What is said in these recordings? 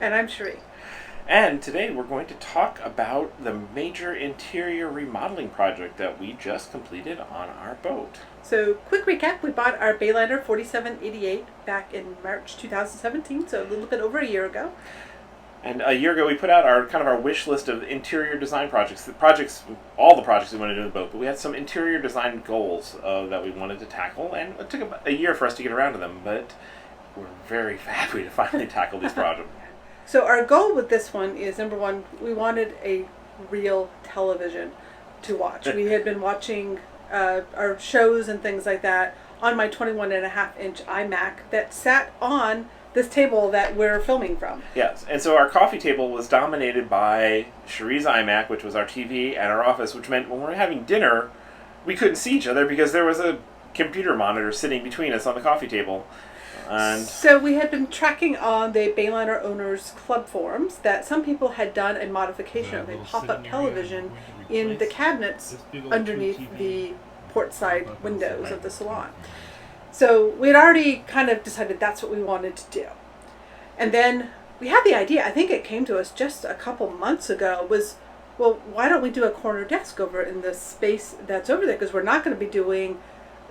And I'm Cherie. And today we're going to talk about the major interior remodeling project that we just completed on our boat. So, quick recap, we bought our Bayliner 4788 back in March 2017, so a little bit over a year ago. And a year ago we put out our wish list of interior design projects. All the projects we wanted to do in the boat, but we had some interior design goals that we wanted to tackle, and it took about a year for us to get around to them, but we're very happy to finally tackle these projects. So our goal with this one is, number one, we wanted a real television to watch. We had been watching our shows and things like that on my 21.5-inch iMac that sat on this table that we're filming from. Yes, and so our coffee table was dominated by Cherie's iMac, which was our TV, and our office, which meant when we were having dinner, we couldn't see each other because there was a computer monitor sitting between us on the coffee table. And so we had been tracking on the Bayliner Owners Club forums that some people had done a modification of a pop-up television in the cabinets underneath the port side windows of the salon. So we had already kind of decided that's what we wanted to do. And then we had the idea, I think it came to us just a couple months ago, was, well, why don't we do a corner desk over in the space that's over there? Because we're not going to be doing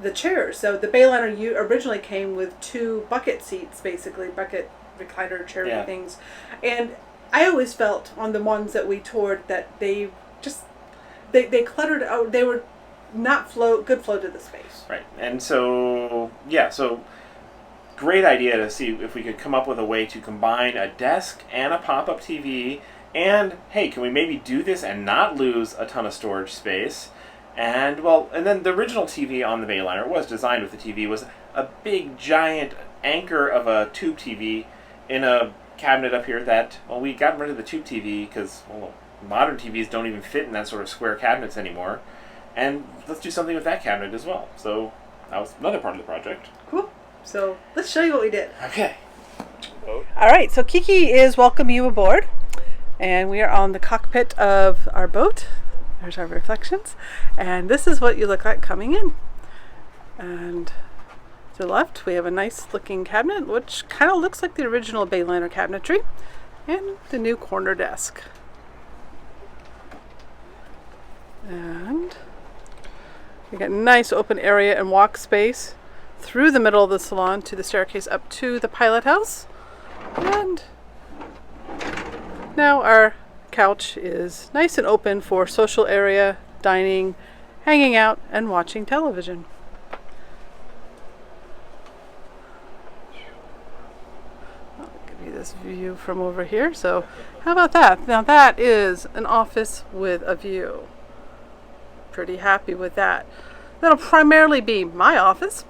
the chairs. So the Bayliner originally came with 2 bucket seats, basically, bucket recliner chair things. And I always felt on the ones that we toured that they cluttered out. They were not good flow to the space. Right. And so great idea to see if we could come up with a way to combine a desk and a pop-up TV, and hey, can we maybe do this and not lose a ton of storage space? And then the original TV on the Bayliner was designed with the TV was a big giant anchor of a tube TV in a cabinet up here that, we got rid of the tube TV because, modern TVs don't even fit in that sort of square cabinets anymore. And let's do something with that cabinet as well. So that was another part of the project. Cool. So let's show you what we did. Okay. All right. So Kiki is welcome you aboard. And we are on the cockpit of our boat. There's our reflections. And this is what you look like coming in. And to the left, we have a nice looking cabinet, which kind of looks like the original Bayliner cabinetry. And the new corner desk. And we got nice open area and walk space through the middle of the salon to the staircase up to the pilot house. And now our couch is nice and open for social area, dining, hanging out, and watching television. I'll give you this view from over here. So how about that? Now that is an office with a view. Pretty happy with that. That'll primarily be my office.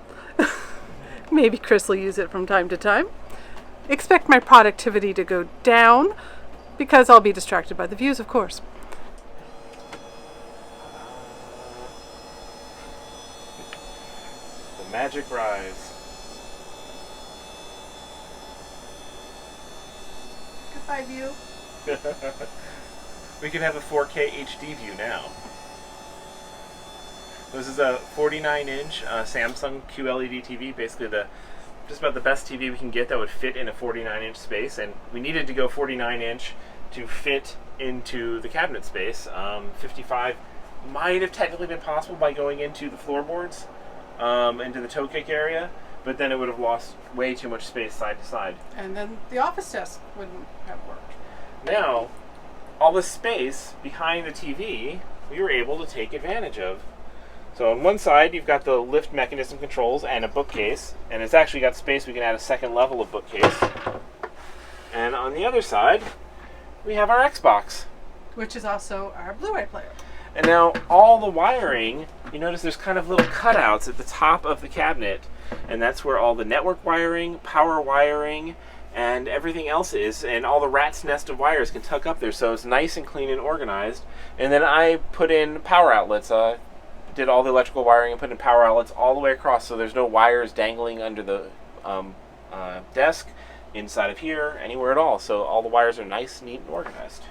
Maybe Chris will use it from time to time. Expect my productivity to go down because I'll be distracted by the views, of course. The magic rise. Goodbye, view. We can have a 4K HD view now. This is a 49-inch Samsung QLED TV, basically just about the best TV we can get that would fit in a 49-inch space, and we needed to go 49-inch to fit into the cabinet space. 55 might have technically been possible by going into the floorboards, into the toe kick area, but then it would have lost way too much space side to side. And then the office desk wouldn't have worked. Now, all the space behind the TV, we were able to take advantage of. So on one side, you've got the lift mechanism controls and a bookcase, and it's actually got space. We can add a second level of bookcase. And on the other side, we have our Xbox, which is also our Blu-ray player. And now all the wiring, you notice there's kind of little cutouts at the top of the cabinet, and that's where all the network wiring, power wiring, and everything else is, and all the rat's nest of wires can tuck up there, so it's nice and clean and organized. And then I put in power outlets. Did all the electrical wiring and put in power outlets all the way across, so there's no wires dangling under the desk, inside of here, anywhere at all. So all the wires are nice, neat, and organized.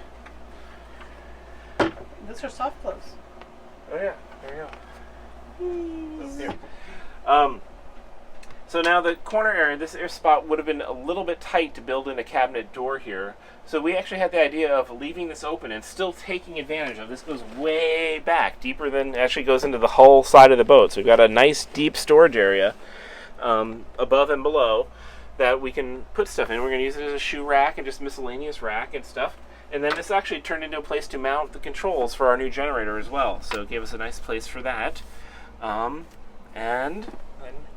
Those are soft close. Oh yeah, there we go. There. So now the corner area, this air spot would have been a little bit tight to build in a cabinet door here. So we actually had the idea of leaving this open and still taking advantage of this. Goes way back, deeper than actually goes into the hull side of the boat. So we've got a nice deep storage area above and below that we can put stuff in. We're going to use it as a shoe rack and just miscellaneous rack and stuff. And then this actually turned into a place to mount the controls for our new generator as well. So it gave us a nice place for that. And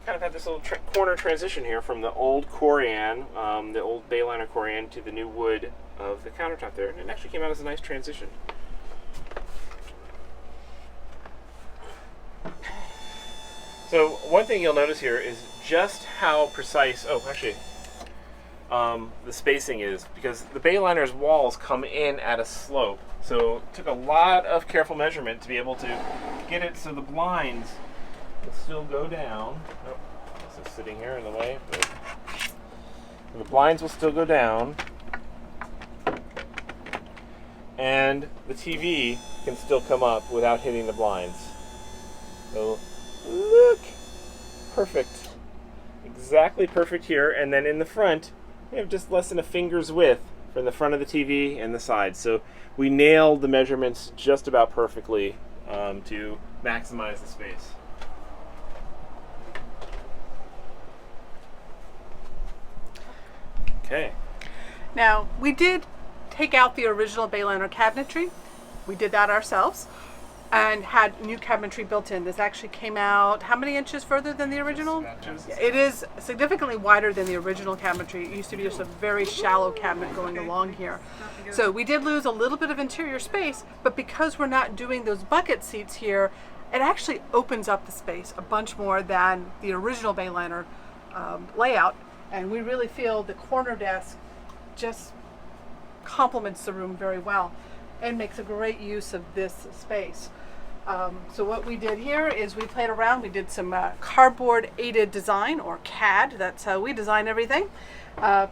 kind of had this little corner transition here from the old Corian, the old Bayliner Corian, to the new wood of the countertop there. And it actually came out as a nice transition. So one thing you'll notice here is just how precise, the spacing is, because the Bayliner's walls come in at a slope. So it took a lot of careful measurement to be able to get it so the blinds will still go down. Oh, this is sitting here in the way. But the blinds will still go down, and the TV can still come up without hitting the blinds. So look, perfect, exactly perfect here. And then in the front, we have just less than a finger's width from the front of the TV and the sides. So we nailed the measurements just about perfectly to maximize the space. Okay. Now, we did take out the original Bayliner cabinetry. We did that ourselves and had new cabinetry built in. This actually came out how many inches further than the original? It is significantly wider than the original cabinetry. It used to be just a very shallow cabinet going along here. So we did lose a little bit of interior space, but because we're not doing those bucket seats here, it actually opens up the space a bunch more than the original Bayliner layout. And we really feel the corner desk just complements the room very well and makes a great use of this space. So what we did here is we played around. We did some cardboard aided design, or CAD. That's how we design everything, to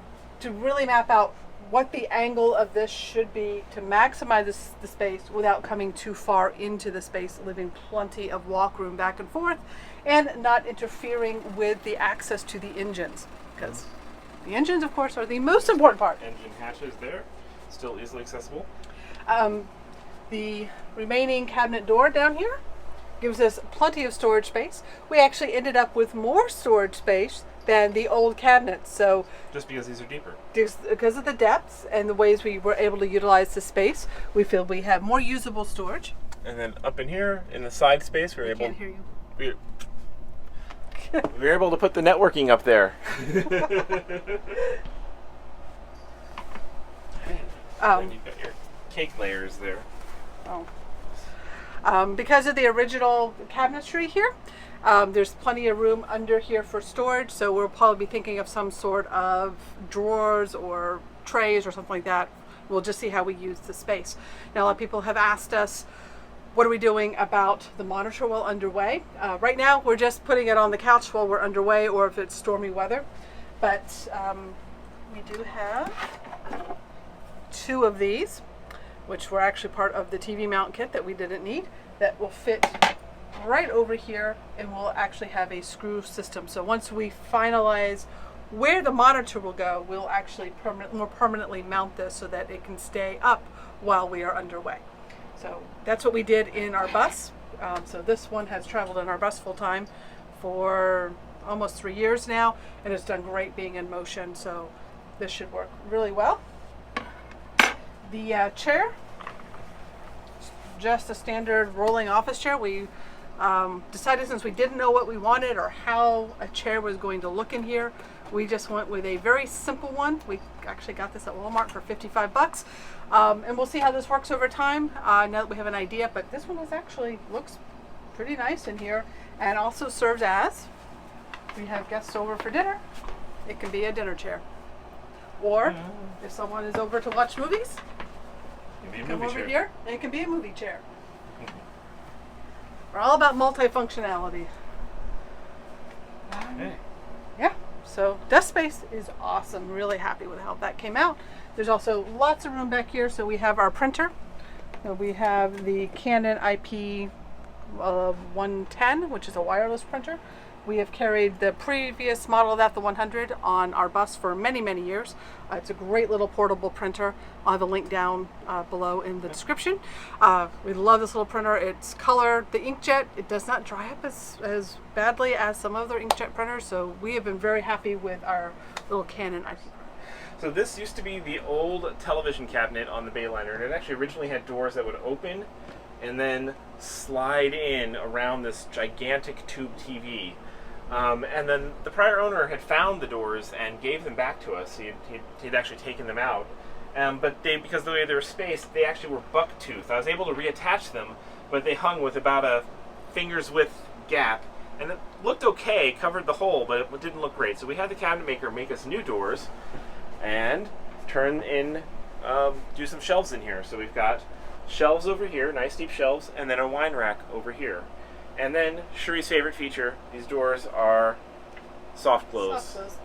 really map out what the angle of this should be to maximize the space without coming too far into the space, leaving plenty of walk room back and forth and not interfering with the access to the engines. Because the engines, of course, are the most important part. Engine hatches there, still easily accessible. The remaining cabinet door down here gives us plenty of storage space. We actually ended up with more storage space than the old cabinets. So just because these are deeper. Just because of the depths and the ways we were able to utilize the space, we feel we have more usable storage. And then up in here, in the side space, we can't hear you. We were able to put the networking up there. Then you've got your cake layers there. Because of the original cabinetry here, there's plenty of room under here for storage, so we'll probably be thinking of some sort of drawers or trays or something like that. We'll just see how we use the space. Now, a lot of people have asked us, what are we doing about the monitor while underway? Right now, we're just putting it on the couch while we're underway, or if it's stormy weather. But we do have 2 of these, which were actually part of the TV mount kit that we didn't need, that will fit right over here, and we'll actually have a screw system. So once we finalize where the monitor will go, we'll actually more permanently mount this so that it can stay up while we are underway. So that's what we did in our bus. So this one has traveled in our bus full time for almost 3 years now, and it's done great being in motion. So this should work really well. The chair, just a standard rolling office chair. We decided, since we didn't know what we wanted or how a chair was going to look in here, we just went with a very simple one. We actually got this at Walmart for $55. And we'll see how this works over time, now that we have an idea. But this one looks pretty nice in here, and also serves as, we have guests over for dinner, it can be a dinner chair. Or if someone is over to watch movies, come over here and it can be a movie chair. We're all about multifunctionality. Yeah, so desk space is awesome. Really happy with how that came out. There's also lots of room back here. So we have our printer. So we have the Canon IP 110, which is a wireless printer. We have carried the previous model of that, the 100, on our bus for many, many years. It's a great little portable printer. I'll have a link down below in the description. We love this little printer. It's color. The inkjet, it does not dry up as badly as some other inkjet printers, so we have been very happy with our little Canon IP printer. So this used to be the old television cabinet on the Bayliner, and it actually originally had doors that would open and then slide in around this gigantic tube TV. And then the prior owner had found the doors and gave them back to us. He'd actually taken them out. But because of the way they were spaced, they actually were buck tooth. I was able to reattach them, but they hung with about a finger's width gap. And it looked okay, covered the hole, but it didn't look great. So we had the cabinet maker make us new doors and do some shelves in here. So we've got shelves over here, nice deep shelves, and then a wine rack over here. And then Cherie's favorite feature, these doors are soft close. Soft close.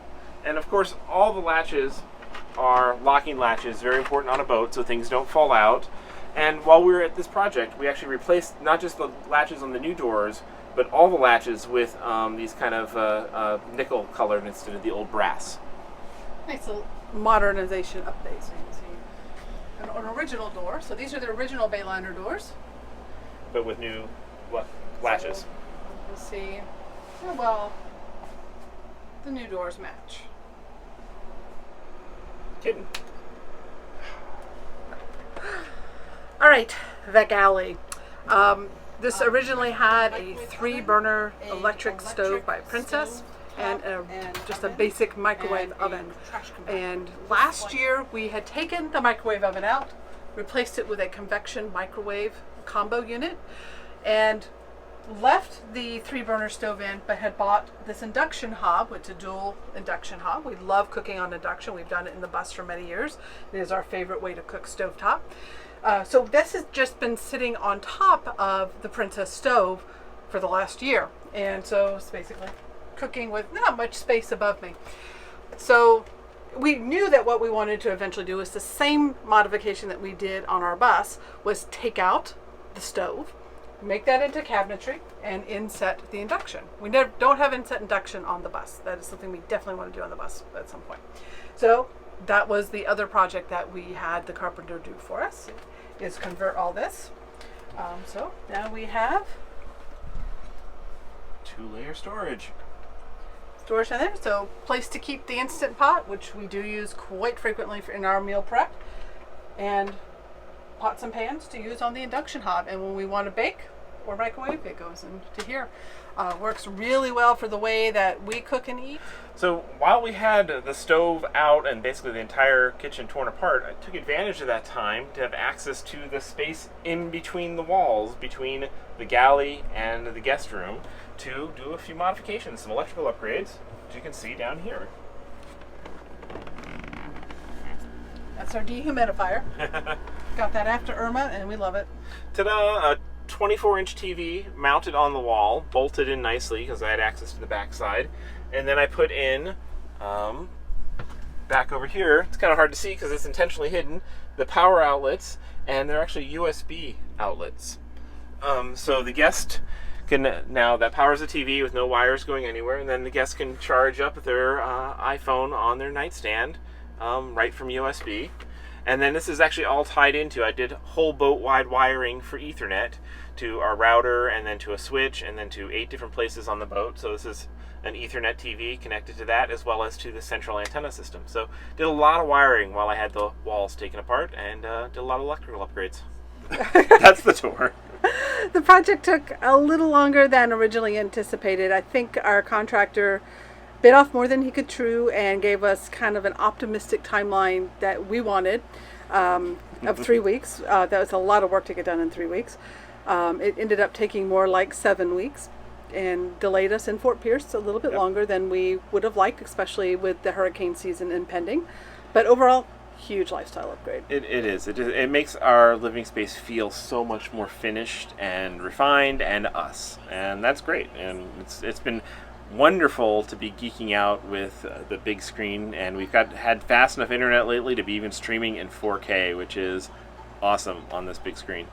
And of course, all the latches are locking latches, very important on a boat so things don't fall out. And while we were at this project, we actually replaced not just the latches on the new doors, but all the latches with these kind of nickel colored instead of the old brass. Nice little modernization update, so you can see an original door. So these are the original Bayliner doors. But with new latches. So you can see, well, the new doors match. Kidding. All right, the Galley. This originally had a 3-burner electric stove by Princess and just a basic microwave oven. And last year we had taken the microwave oven out, replaced it with a convection microwave combo unit, and left the 3-burner stove in, but had bought this induction hob, which is a dual induction hob. We love cooking on induction. We've done it in the bus for many years. It is our favorite way to cook stovetop. So this has just been sitting on top of the Princess stove for the last year. And so it's basically cooking with not much space above me. So we knew that what we wanted to eventually do was the same modification that we did on our bus, was take out the stove, make that into cabinetry, and inset the induction. We don't have inset induction on the bus. That is something we definitely want to do on the bus at some point. So that was the other project that we had the carpenter do for us, is convert all this. So now we have 2-layer storage. Storage in there, so place to keep the Instant Pot, which we do use quite frequently in our meal prep, and pots and pans to use on the induction hob. And when we want to bake or microwave, it goes into here. Works really well for the way that we cook and eat. So while we had the stove out and basically the entire kitchen torn apart, I took advantage of that time to have access to the space in between the walls, between the galley and the guest room, to do a few modifications, some electrical upgrades, as you can see down here. That's our dehumidifier. Got that after Irma, and we love it. Ta-da! A 24-inch TV mounted on the wall, bolted in nicely because I had access to the back side. And then I put in, back over here, it's kind of hard to see because it's intentionally hidden, the power outlets, and they're actually USB outlets. So the guest can, now that powers the TV with no wires going anywhere, and then the guest can charge up their iPhone on their nightstand right from USB. And then this is actually all tied into, I did whole boat wide wiring for Ethernet to our router, and then to a switch, and then to 8 different places on the boat. So this is an Ethernet TV connected to that, as well as to the central antenna system. So did a lot of wiring while I had the walls taken apart, and did a lot of electrical upgrades. That's the tour. The project took a little longer than originally anticipated. I think our contractor bit off more than he could chew and gave us kind of an optimistic timeline that we wanted of 3 weeks. That was a lot of work to get done in 3 weeks. It ended up taking more like 7 weeks and delayed us in Fort Pierce a little bit longer than we would have liked, especially with the hurricane season impending. But overall, huge lifestyle upgrade. It is. It makes our living space feel so much more finished and refined and us. And that's great. And it's been wonderful to be geeking out with the big screen, and we've had fast enough internet lately to be even streaming in 4K, which is awesome on this big screen.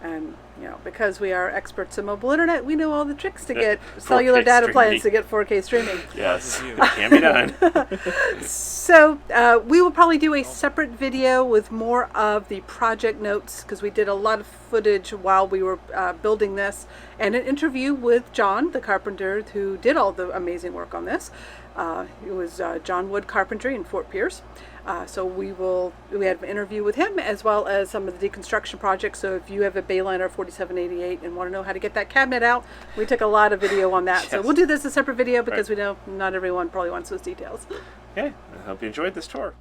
And, because we are experts in mobile internet, we know all the tricks to get cellular data plans to get 4K streaming. Yes, it can be done. So we will probably do a separate video with more of the project notes, because we did a lot of footage while we were building this, and an interview with John, the carpenter, who did all the amazing work on this. It was John Wood Carpentry in Fort Pierce. So we had an interview with him, as well as some of the deconstruction projects. So if you have a Bayliner 4788 and want to know how to get that cabinet out, we took a lot of video on that. Yes. So we'll do this as a separate video, because we know not everyone probably wants those details. Okay, I hope you enjoyed this tour.